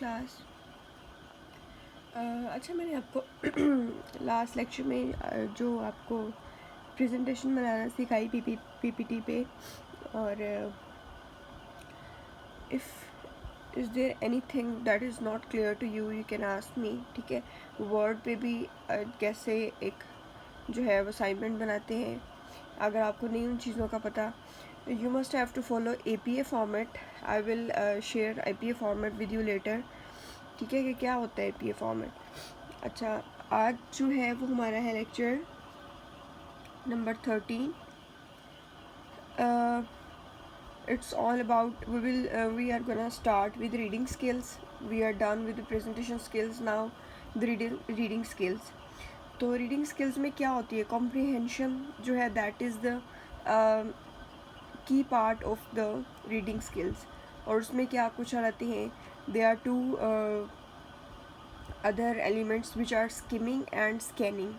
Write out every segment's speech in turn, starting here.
Class. अच्छा, मैंने आपको लास्ट लेक्चर में जो आपको प्रेजेंटेशन बनाना सिखाई पीपीटी पे, और if is there anything that is not clear to you, you can ask me. ठीक है, वर्ड पे भी कैसे एक जो है वो असाइनमेंट बनाते हैं, अगर आपको नहीं उन चीज़ों का पता, you must have to follow APA format. I will share APA format with you later. ठीक है, कि क्या होता है APA फॉर्मेट। अच्छा, आज जो है वो हमारा है lecture number 13। It's all about, we are gonna start with reading skills. We are done with the presentation skills, now the reading skills. तो रीडिंग स्किल्स में क्या होती है, कॉम्प्रिहेंशन जो है that is the key part of the reading skills. और उसमें क्या कुछ आती हैं, they are two other elements which are skimming and scanning.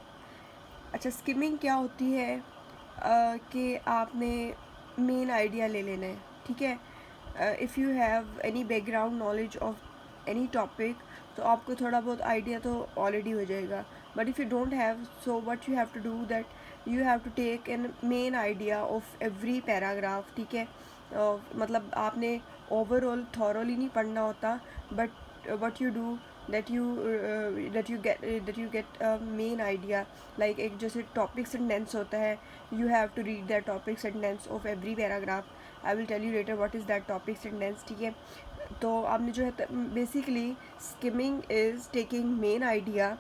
अच्छा, स्किमिंग क्या होती है कि आपने मेन आइडिया ले लेना है। ठीक है, if you have any background knowledge of any topic, तो आपको थोड़ा बहुत आइडिया तो ऑलरेडी हो जाएगा। But if you don't have, so what you have to do that you have to take an main idea of every paragraph. ठीक है, मतलब आपने ओवरऑल थॉरली नहीं पढ़ना होता, but what you do that you get a main idea, like एक जैसे topic sentence होता है, you have to read that topic sentence of every paragraph. I will tell you later what is that topic sentence. ठीक है, तो आपने जो है basically skimming is taking main idea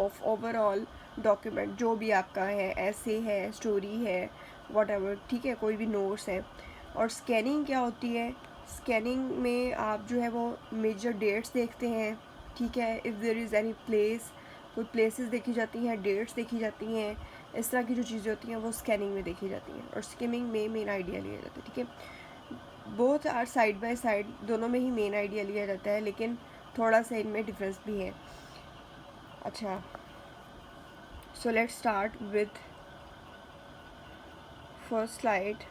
of overall document, जो भी आपका है, ऐसे है, स्टोरी है, whatever। ठीक है, कोई भी नोट्स है। और स्कैनिंग क्या होती है, स्कैनिंग में आप जो है वो मेजर डेट्स देखते हैं। ठीक है, if there is any place, कोई प्लेसेस देखी जाती हैं, डेट्स देखी जाती हैं, इस तरह की जो चीज़ें होती हैं वो स्कैनिंग में देखी जाती हैं। और स्किमिंग में मेन आइडिया लिया जाता है। ठीक है, both are side by side, दोनों में ही मेन आइडिया लिया जाता है, लेकिन थोड़ा सा इनमें डिफरेंस भी है। अच्छा, so let's start with first slide.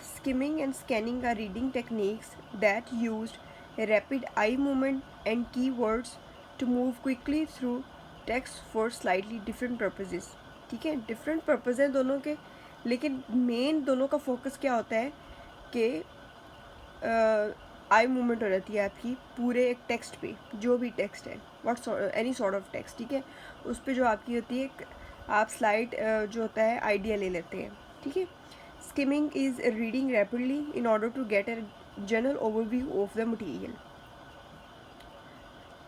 Skimming and scanning are reading techniques that used rapid eye movement and keywords to move quickly through text for slightly different purposes. ठीक है, डिफरेंट पर्पज़ हैं दोनों के, लेकिन main दोनों का focus क्या होता है कि आई मूवमेंट हो जाती है आपकी पूरे एक टेक्स्ट पे, जो भी टेक्स्ट है, what any sort of text. ठीक है, उस पर जो आपकी होती है, आप स्लाइड जो होता है आइडिया ले लेते हैं। ठीक है, skimming is reading rapidly in order to get a general overview of the material.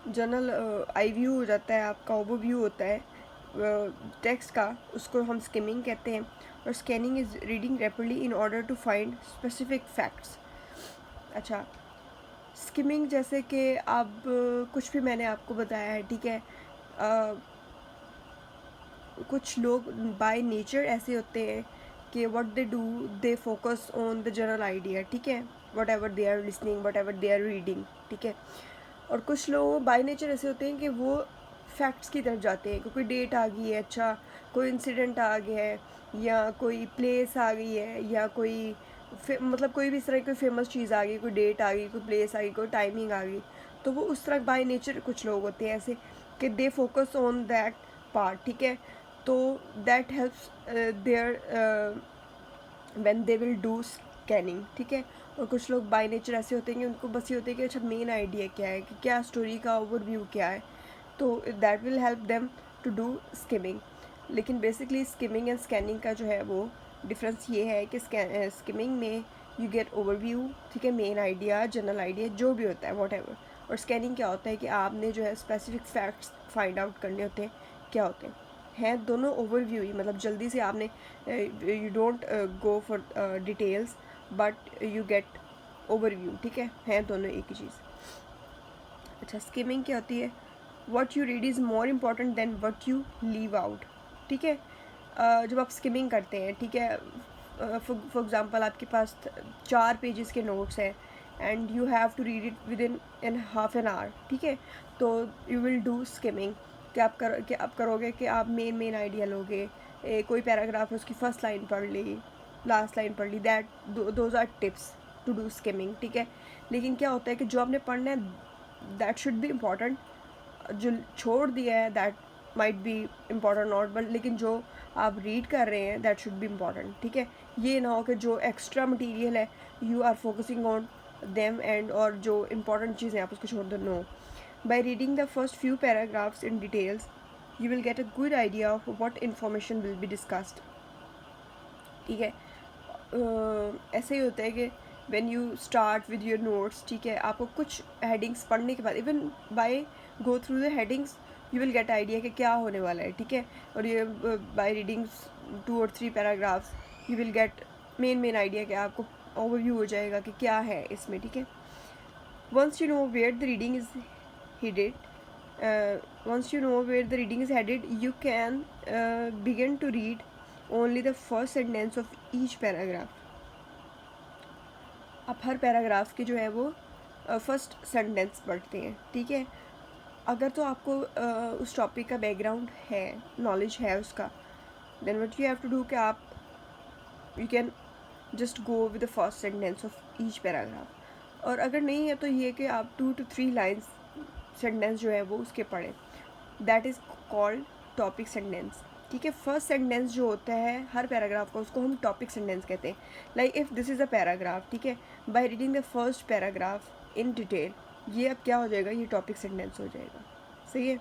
General eye view हो जाता है आपका, ओवरव्यू होता है टेक्स्ट का, उसको हम स्किमिंग कहते हैं। और scanning is reading rapidly in order to find specific facts. अच्छा, स्किमिंग जैसे कि अब कुछ भी मैंने आपको बताया है। ठीक है, कुछ लोग बाय नेचर ऐसे होते हैं कि what they do, they focus on the general idea. ठीक है, whatever they are listening, whatever they are reading. ठीक है, और कुछ लोग बाय नेचर ऐसे होते हैं कि वो फैक्ट्स की तरफ जाते हैं कि कोई डेट आ गई है, अच्छा कोई इंसिडेंट आ गया है, या कोई प्लेस आ गई है, या कोई मतलब कोई भी इस तरह की कोई फेमस चीज़ आ गई, कोई डेट आ गई, कोई प्लेस आ गई, कोई टाइमिंग आ गई, तो वो उस तरह बाय नेचर कुछ लोग होते हैं ऐसे कि they focus on that part. ठीक है, तो that helps there when they will do scanning. ठीक है, और कुछ लोग बाय नेचर ऐसे होते हैं कि उनको बस ये होते हैं कि अच्छा मेन आइडिया क्या है, कि क्या स्टोरी का ओवरव्यू क्या है, तो that will help them to do skimming. लेकिन बेसिकली स्किमिंग एंड स्कैनिंग का जो है वो डिफरेंस ये है कि स्किमिंग में यू गेट ओवरव्यू। ठीक है, मेन आइडिया, जनरल आइडिया, जो भी होता है वॉट एवर। और स्कैनिंग क्या होता है कि आपने जो है स्पेसिफिक फैक्ट्स फाइंड आउट करने होते हैं, क्या होते हैं दोनों ओवरव्यू ही, मतलब जल्दी से आपने you don't go for details but you get overview. ठीक है दोनों एक ही चीज़। अच्छा, स्किमिंग क्या होती है, what you read is more important than what you leave out. ठीक है, जब आप स्किमिंग करते हैं, ठीक है, फॉर एग्ज़ाम्पल आपके पास 4 पेजेस के नोट्स हैं and you have to read it within half an hour. ठीक है, तो यू विल डू स्किमिंग, कि आप करोगे कि आप मेन आइडिया लोगे, कोई पैराग्राफ है उसकी फर्स्ट लाइन पढ़ ली, लास्ट लाइन पढ़ ली, that those are tips. To do skimming, ठीक है। लेकिन क्या होता है कि जो आपने पढ़ना है दैट शुड बी इम्पॉर्टेंट, जो छोड़ दिया है that might be important not, but लेकिन जो आप रीड कर रहे हैं दैट शुड बी इम्पॉर्टेंट, ठीक है। ये ना हो कि जो एक्स्ट्रा मटीरियल है you are focusing on them and और जो इम्पॉर्टेंट चीज़ें आप उसको छोड़ दो, no. By reading the first few paragraphs in details you will get a good idea of what information will be discussed, ठीक है। ऐसे ही होता है कि when you start with your notes, ठीक है, आपको कुछ headings पढ़ने के बाद even by go through the headings you will get idea कि क्या होने वाला है, ठीक है। और ये by reading 2 or 3 paragraphs you will get main idea कि आपको overview हो जाएगा कि क्या है इसमें, ठीक है। once you know where the reading is headed once you know where the reading is headed, you can begin to read only the first sentence of each paragraph. आप हर पैराग्राफ के जो है वो फर्स्ट सेंटेंस पढ़ते हैं, ठीक है। अगर तो आपको उस टॉपिक का बैकग्राउंड है, नॉलेज है उसका, then what you have to do कि आप you can just go with the first sentence of each paragraph. और अगर नहीं है तो ये कि आप 2 to 3 लाइन्स सेंटेंस जो है वो उसके पढ़ें, that is called topic sentence, ठीक है। फर्स्ट सेंटेंस जो होता है हर पैराग्राफ का उसको हम टॉपिक सेंटेंस कहते हैं। Like if this is a paragraph, ठीक है, by reading the first paragraph in detail, ये अब क्या हो जाएगा, ये टॉपिक सेंटेंस हो जाएगा, सही है।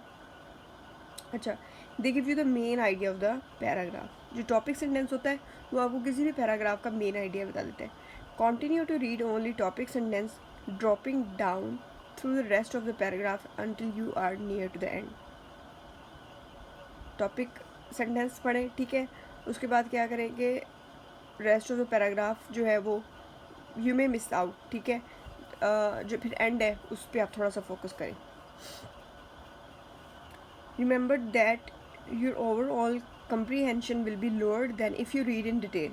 अच्छा, they give you the main idea of the paragraph. जो टॉपिक सेंटेंस होता है वो आपको किसी भी पैराग्राफ का मेन आइडिया बता देते हैं। Continue to read only topic sentence, dropping down through the rest of the paragraph until you are near to the end। Topic sentence पढ़ें, ठीक है, उसके बाद क्या करेंगे, रेस्ट ऑफ द पैराग्राफ जो है वो यू मे मिस आउट, ठीक है। जो फिर एंड है उस पर आप थोड़ा सा फोकस करें। Remember that your overall comprehension will be lower than if you read in detail,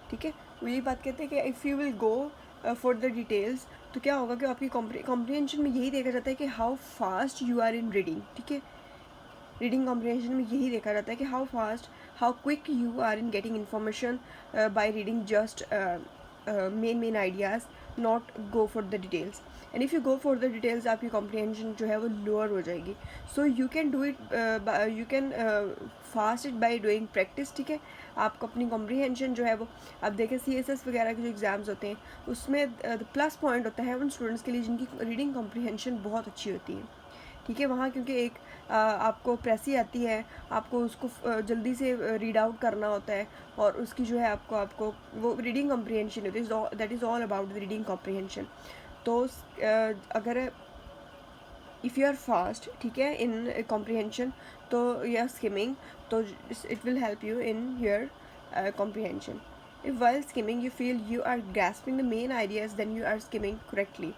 ठीक है। वो यही बात कहते हैं कि if you will go for the details, तो क्या होगा कि आपकी कॉम्प्रीहेंशन में यही देखा जाता है कि how fast you are in reading, ठीक है। रीडिंग कॉम्प्रीहेंशन में यही देखा जाता है कि how fast, how quick you are in getting information by reading just main ideas, not go for the details. And if you go for the details आपकी comprehension जो है वो लोअर हो जाएगी। So you can do it, you can fast it by doing practice, ठीक है। आपको अपनी कॉम्प्रीहेंशन जो है वो, आप देखें CSS वगैरह के जो एग्ज़ाम्स होते हैं उसमें प्लस पॉइंट होता है उन स्टूडेंट्स के लिए जिनकी रीडिंग कॉम्प्रीहेंशन बहुत अच्छी होती है, ठीक है। वहाँ क्योंकि एक आपको प्रेसी आती है, आपको उसको जल्दी से रीड आउट करना होता है, और उसकी जो है आपको वो रीडिंग कॉम्प्रीहेंशन होती है, that is all about the reading comprehension. तो अगर इफ़ यू आर फास्ट, ठीक है, इन कॉम्प्रीहेंशन, तो यू आर स्किमिंग, तो it will help you in your comprehension. If while skimming you feel you are grasping the main ideas, then you are skimming correctly.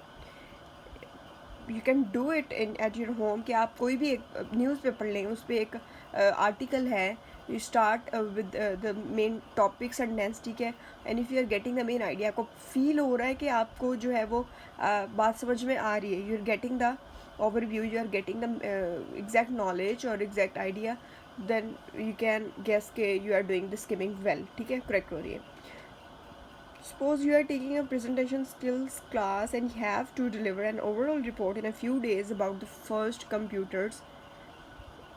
You can do it at your home कि आप कोई भी एक newspaper लें, उस पर एक article है, you start with the main topic sentence, ठीक है। and if you are getting the main idea, आपको फील हो रहा है कि आपको जो है वो बात समझ में आ रही है, you are getting the overview, you are getting the exact knowledge और exact idea, then you can guess के you are doing the skimming well, ठीक है, correct हो रही है। Suppose you are taking a presentation skills class and you have to deliver an overall report in a few days about the first computers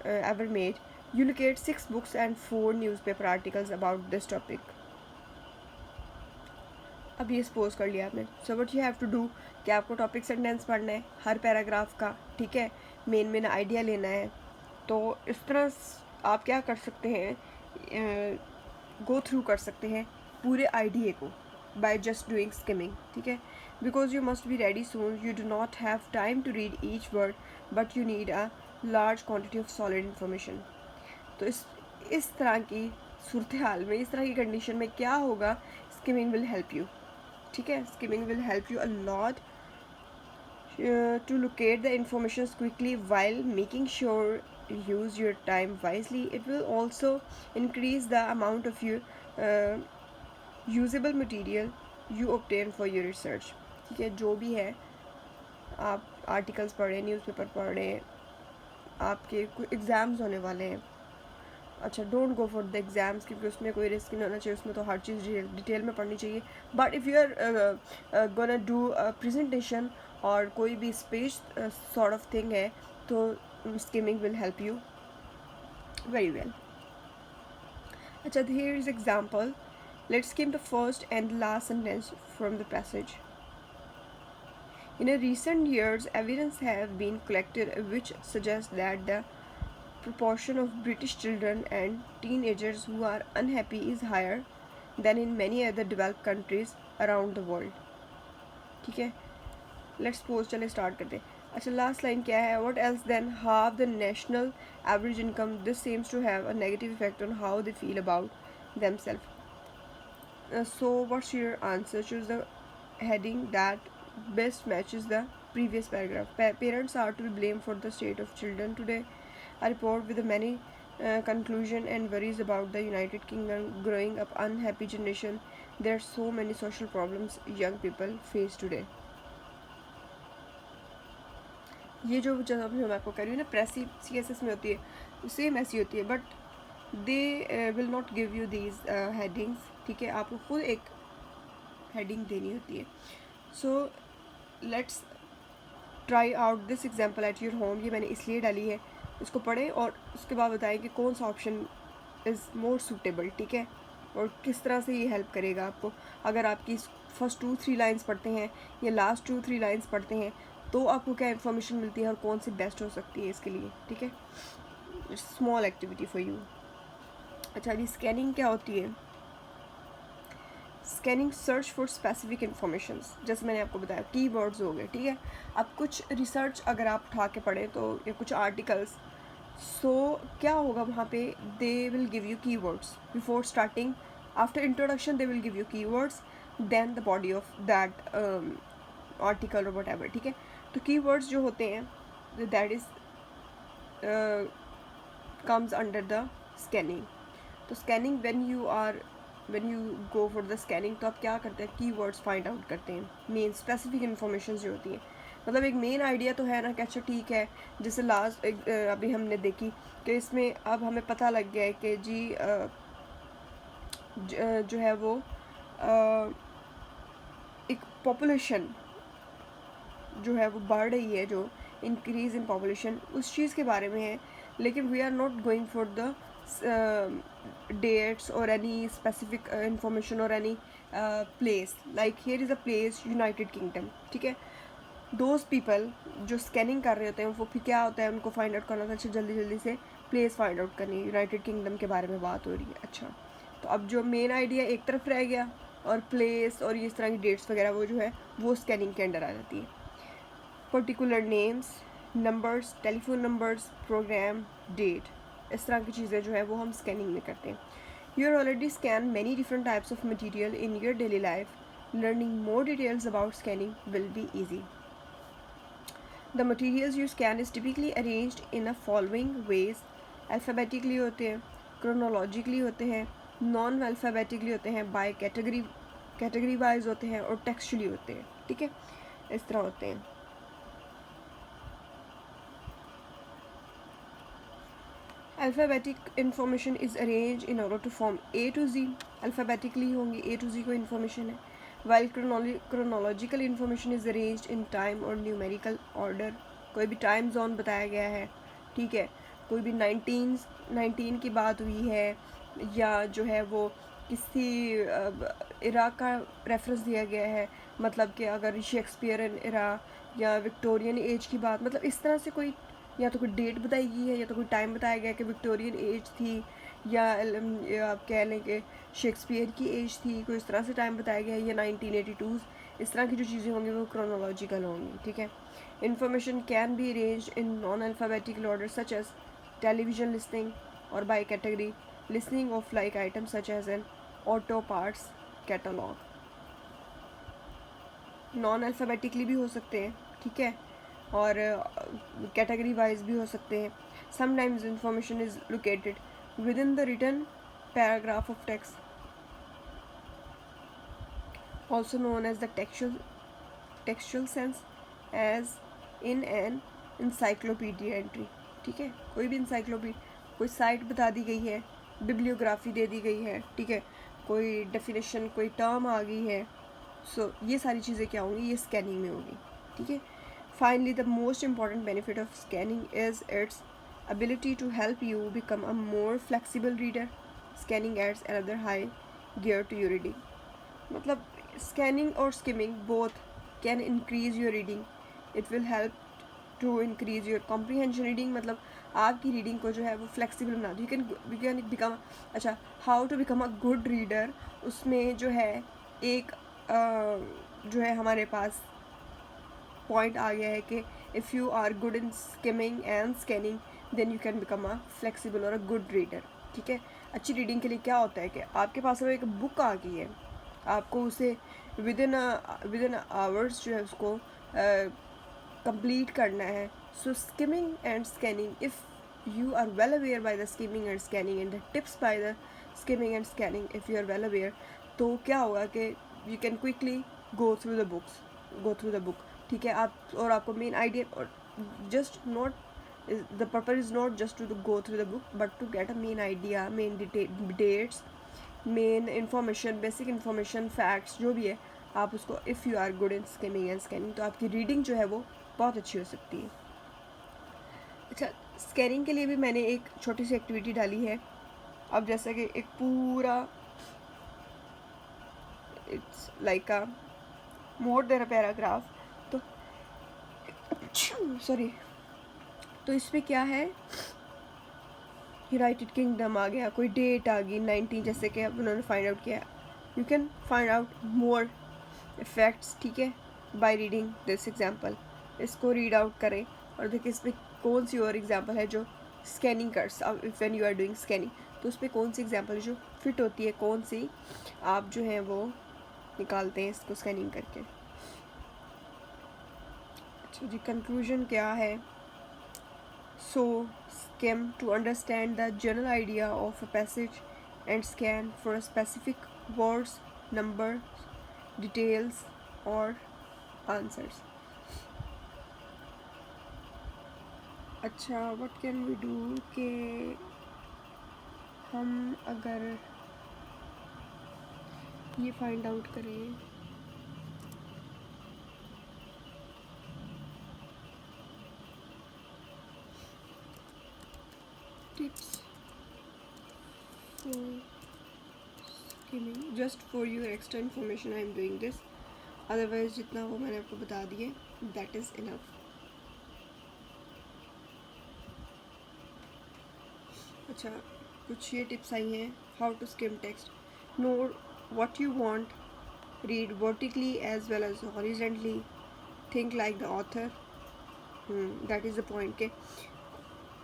ever made. You locate 6 books and 4 newspaper articles about this topic. अब ये suppose कर लिया आपने। So what you have to do कि आपको topic sentence पढ़ना है हर paragraph का, ठीक है, मेन आइडिया लेना है। तो इस तरह आप क्या कर सकते हैं, गो थ्रू कर सकते हैं पूरे आइडिया को बाय जस्ट डूइंग स्किमिंग, ठीक है। Because you must be ready soon, you do not have time to read each word, but you need a large quantity of solid information. तो इस तरह की सूरत हाल में, इस तरह की कंडीशन में क्या होगा, स्किमिंग विल हेल्प यू, ठीक है। Skimming will help you a lot to locate the information quickly while making sure you use your time wisely. It will also increase the amount of your usable material you obtain for your research, ठीक है। जो भी है, आप articles पढ़ें, newspaper पढ़ें, आपके कोई एग्ज़ाम्स होने वाले हैं, अच्छा, don't go for the exams, क्योंकि उसमें कोई रिस्क नहीं होना चाहिए, उसमें तो हर चीज़ डिटेल में पढ़नी चाहिए. But if you are gonna do presentation और कोई भी स्पीच सॉर्ट ऑफ थिंग है, तो skimming will help you very well. अच्छा, here is example. Let's skim the first and last sentence from the passage. In a recent years, evidence have been collected which suggests that the proportion of British children and teenagers who are unhappy is higher than in many other developed countries around the world. ठीक है, let's suppose, चले start करते हैं. अच्छा, last line क्या है? What else then have the national average income, this seems to have a negative effect on how they feel about themselves. So what's your answer? Choose the heading that best matches the previous paragraph. Parents are to be blamed for the state of children today. A report with many conclusion and worries about the United Kingdom growing up unhappy generation. There are so many social problems young people face today. ये जो जब मैं आपको कह रही हूँ ना, प्रेसी CSS में होती है, सेम ऐसी होती है, but they will not give you these headings. ठीक है, आपको खुद एक हेडिंग देनी होती है. So let's try out this example at your home. ये मैंने इसलिए डाली है, इसको पढ़ें और उसके बाद बताएं कि कौन सा ऑप्शन इज़ मोर सूटेबल. ठीक है, और किस तरह से ये हेल्प करेगा आपको. अगर आपकी फर्स्ट 2-3 लाइन्स पढ़ते हैं या लास्ट 2-3 लाइन्स पढ़ते हैं, तो आपको क्या इन्फॉर्मेशन मिलती है और कौन सी बेस्ट हो सकती है इसके लिए. ठीक है, स्मॉल एक्टिविटी फॉर यू. अच्छा, अभी स्कैनिंग क्या होती है? Scanning search for specific information, जैसे मैंने आपको बताया कीवर्ड्स हो गए. ठीक है, अब कुछ रिसर्च अगर आप उठा के पढ़ें तो, या कुछ आर्टिकल्स, सो क्या होगा वहाँ पे, they will give you keywords before starting. After introduction they will give you keywords, then the body of that article और वट एवर. ठीक है, तो कीवर्ड्स जो होते हैं, that is comes under the scanning. तो scanning when you go for the scanning, तो आप क्या करते हैं? कीवर्ड्स फाइंड आउट करते हैं, मेन स्पेसिफिक इन्फॉर्मेशन जो होती है. मतलब एक मेन आइडिया तो है ना कि अच्छा ठीक है, जैसे लास्ट अभी हमने देखी कि इसमें अब हमें पता लग गया है कि जी जो है वो एक पॉपुलेशन जो है वो बढ़ रही है, जो इंक्रीज़ इन पॉपुलेशन, उस चीज़ के बारे में है. लेकिन we are not going for the dates or any specific information or any place. Like here is a place, United Kingdom. ठीक है, those people जो स्कैनिंग कर रहे होते हैं, वो फिर क्या होता है, उनको फाइंड आउट करना था. अच्छा, जल्दी जल्दी से प्लेस फाइंड आउट करनी है, यूनाइटेड किंगडम के बारे में बात हो रही है. अच्छा, तो अब जो मेन आइडिया एक तरफ रह गया, और प्लेस और इस तरह की डेट्स वगैरह वो जो है वो स्कैनिंग के अंडर आ जाती है. Particular names, numbers, telephone numbers, program, date, इस तरह की चीज़ें जो है वो हम स्कैनिंग में करते हैं. You are already scan many different types of material in your daily life. Learning more details about scanning will be easy. The materials you scan is typically arranged in a following ways. Alphabetically होते हैं, chronologically होते हैं, non alphabetically होते हैं, by category wise होते हैं, और textually होते हैं. ठीक है, इस तरह होते हैं. Alphabetic information is arranged in order to form A to Z. Alphabetically होंगी, A to Z को information है. While chronological information is arranged in time or numerical order. कोई भी टाइम जोन बताया गया है, ठीक है, कोई भी 19 की बात हुई है, या जो है वो किसी इराक का रेफरेंस दिया गया है, मतलब कि अगर शेक्सपियरन इरा या विक्टोरियन एज की बात, मतलब इस तरह से कोई, या तो कोई डेट बताई गई है, या तो कोई टाइम बताया गया कि विक्टोरियन एज थी, या आप कह लें कि शेक्सपियर की एज थी, कोई इस तरह से टाइम बताया गया है, या 1982. इस तरह की जो चीज़ें होंगी वो क्रोनोलॉजिकल होंगी. ठीक है, information can be arrange in non alphabetical order such as television listening, और by category listening of like item such as an auto parts catalogue. Non alphabetically भी हो सकते हैं, ठीक है, और कैटेगरी वाइज भी हो सकते हैं. Sometimes information is located within the written paragraph of text, also known as the textual sense, as in an encyclopedia entry. ठीक है, कोई भी इंसाइक्लोपीडिया, कोई साइट बता दी गई है, बिब्लियोग्राफी दे दी गई है, ठीक है, कोई डेफिनेशन, कोई टर्म आ गई है, सो ये सारी चीज़ें क्या होंगी, ये स्कैनिंग में होगी, ठीक है. Finally the most important benefit of scanning is it's ability to help you become a more flexible reader. Scanning adds another high gear to your reading. मतलब स्कैनिंग और skimming both can increase your reading. It will help to increase your comprehension reading. मतलब आपकी reading को जो है वो flexible बना दो. यू कैन बिकम, अच्छा, how to become a good reader. उसमें जो है एक जो है हमारे पास पॉइंट आ गया है कि if you are good in skimming and scanning then you can become a flexible और अ गुड रीडर. ठीक है. अच्छी रीडिंग के लिए क्या होता है कि आपके पास अगर एक बुक आ गई है, आपको उसे विद इन आवर्स जो है उसको कंप्लीट करना है. So skimming and scanning, if you are well aware by the skimming and scanning and the tips by the skimming and scanning, if you are well aware, तो क्या होगा कि you can quickly go through the book. ठीक है. आप और आपको main idea, और just not, the purpose is not just to go through the book but to get a main idea, main dates, main information, basic information, facts जो भी है, आप उसको if you are good in skimming and scanning तो आपकी reading जो है वो बहुत अच्छी हो सकती है. अच्छा, स्कैनिंग के लिए भी मैंने एक छोटी सी एक्टिविटी डाली है. अब जैसा कि एक पूरा it's like a more than a paragraph, तो सॉरी, तो इस पर क्या है, यूनाइटेड किंगडम आ गया, कोई डेट आ गई 19, जैसे कि अब उन्होंने फाइंड आउट किया. You can find out more effects, ठीक है, बाय रीडिंग दिस एग्जाम्पल. इसको रीड आउट करें और देखिए इस पर कौन सी और एग्जाम्पल है जो स्कैनिंग कर, when you are doing scanning, तो उस पर कौन सी एग्जाम्पल जो फिट होती है, कौन सी आप जो है वो निकालते हैं इसको स्कैनिंग करके. अच्छा जी, कंक्लूजन क्या है. सो skim to understand the general idea of a passage and scan for specific words, numbers, details or answers. अच्छा, what can we do कि हम अगर ये फाइंड आउट करें, tips for skimming, just for your extra information I am doing this, otherwise जितना वो मैंने आपको बता दिए, that is enough. अच्छा, कुछ ये टिप्स आई हैं. How to skim text. Know what you want, read vertically as well as horizontally, think like the author. That is the point के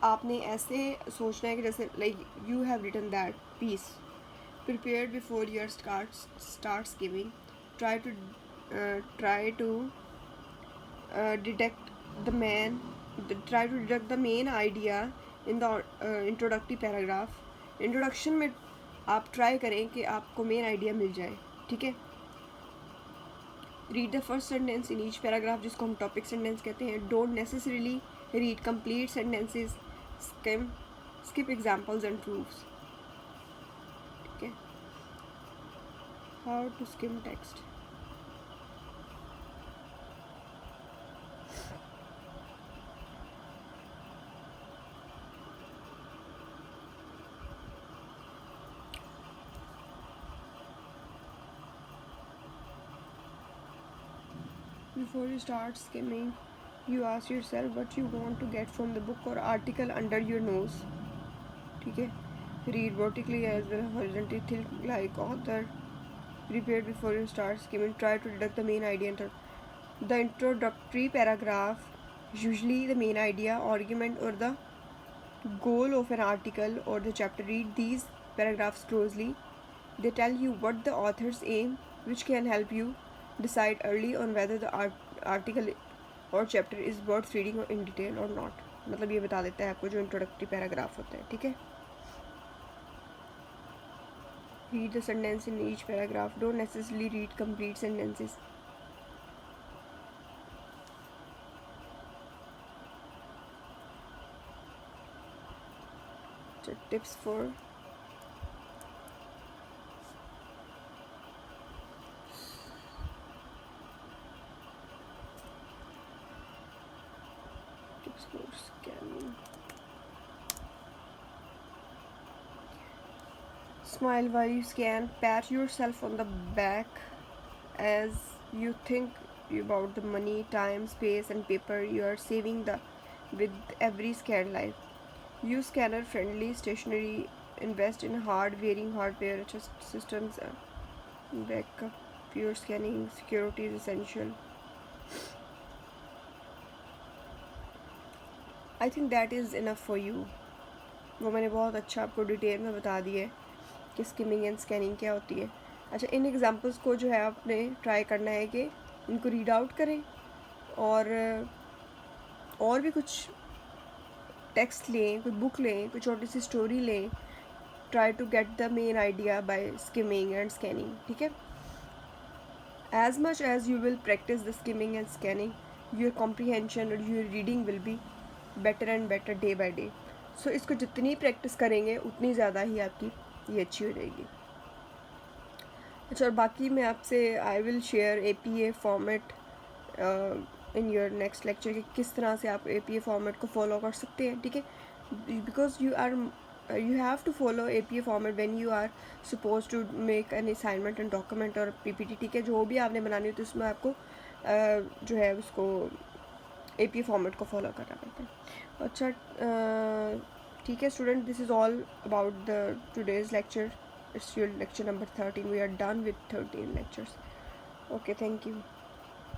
आपने ऐसे सोचना है कि जैसे like you have written that piece, prepared before your start skimming, try to detect the man try to deduct the main idea in the introductory paragraph. Introduction में आप try करें कि आपको मेन आइडिया मिल जाए. ठीक है. Read the first sentence in each paragraph, जिसको हम टॉपिक सेंटेंस कहते हैं. Don't necessarily read complete sentences, skip examples and proofs. ठीक है. How to skim text. Before you start skimming, you ask yourself what you want to get from the book or article under your nose. ठीक है. Read vertically as well as horizontally, think like author. Prepared before you start skimming, try to deduct the main idea. The introductory paragraph, usually the main idea, argument or the goal of an article or the chapter. Read these paragraphs closely. They tell you what the author's aim, which can help you decide early on whether the article or chapter is worth reading in detail or not. मतलब ये बता देता है आपको जो introductory paragraph होता है. ठीक है. Read the sentence in each paragraph. Don't necessarily read complete sentences. So tips for Scanning. Smile while you scan. Pat yourself on the back as you think about the money, time, space, and paper you are saving with every scan life. Use scanner friendly stationery. Invest in wearing hardware systems. Backup your scanning. Security is essential. I think that is enough for you. वो मैंने बहुत अच्छा आपको detail में बता दिया है कि स्किमिंग एंड स्कैनिंग क्या होती है. अच्छा, इन एग्जांपल्स को जो है आपने ट्राई करना है कि इनको रीड आउट करें और भी कुछ टेक्स्ट लें, कोई बुक लें, कोई छोटी सी स्टोरी लें. Try to get the main idea by skimming and scanning. ठीक है. As much as you will practice the skimming and scanning, your comprehension और your reading will be better and better day by day. So इसको जितनी practice करेंगे उतनी ज़्यादा ही आपकी ये अच्छी हो जाएगी. अच्छा, और बाकी मैं आपसे आई will share APA format in your next lecture कि किस तरह से आप APA फॉर्मेट को फॉलो कर सकते हैं. ठीक है. Because you have to follow APA format when you are supposed to make an assignment and document और PPT. ठीक है. जो भी आपने बनानी होती है उसमें आपको जो है उसको APA फॉर्मेट को फॉलो करना पड़ता है. अच्छा, ठीक है student, this is all about the today's lecture. It's your lecture number 13. We are done with 13 lectures. Okay, thank you.